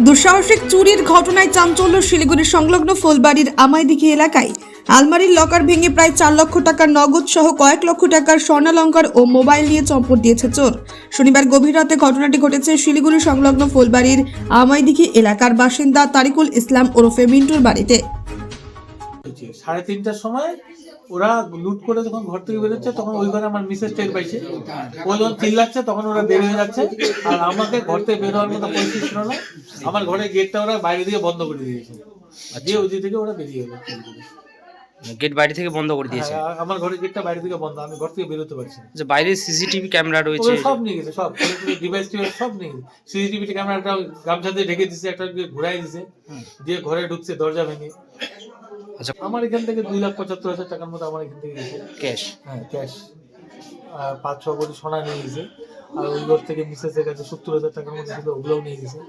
দুঃসাহসিক চুরির ঘটনায় চাঞ্চল্য শিলিগুড়ির সংলগ্ন ফুলবাড়ির আমাইদিঘি এলাকায়। আলমারির লকার ভেঙে প্রায় 4 লক্ষ টাকার নগদ সহ কয়েক লক্ষ টাকার স্বর্ণালংকার ও মোবাইল নিয়ে চম্পট দিয়েছে চোর। শনিবার গভীর রাতে ঘটনাটি ঘটেছে শিলিগুড়ি সংলগ্ন ফুলবাড়ির আমাইদিঘি এলাকার বাসিন্দা তারিকুল ইসলাম ওরফে মিন্টুর বাড়িতে। 3:30টার সময় ওরা লুট করে যখন ঘর থেকে বেরোচ্ছে তখন ওই ঘরে আমার মিসেস টের পাইছে। ও যখন চিল্লাচ্ছে তখন ওরা বের হয়ে যাচ্ছে, আর আমাকে ঘর থেকে বের হওয়ার মতো পরিস্থিতি ছিল না। আমার ঘরের গেটটা ওরা বাইরে দিয়ে বন্ধ করে দিয়েছে, দিয়ে ওই থেকে ওরা বেরিয়ে গেল। গেট বাইরে থেকে বন্ধ করে দিয়েছে। হ্যাঁ, আমার ঘরের গেটটা বাইরে থেকে বন্ধ, আমি ঘর থেকে বেরোতে পারছি না। যে বাইরে সিসিটিভি ক্যামেরা রয়েছে, সব নিয়ে গেছে, সব ডিভাইস টিভাইস সব নিয়ে গেছে। সিসিটিভি ক্যামেরাটা গামছা দিয়ে ঢেকে দিছে, একটা ঘুরাই দিছে, দিয়ে ঘরে ঢুকছে দরজা ভেঙে। আচ্ছা, আমার এখান থেকে 2,75,000 টাকার মতো আমার এখান থেকে গেছে ক্যাশ। হ্যাঁ, ক্যাশ। 5-6 ভরি সোনা নিয়ে গেছে। আর ওই ঘর থেকে মিসেসের কাছে 70,000 টাকার মতো ছিল, ওগুলোও নিয়ে গেছে।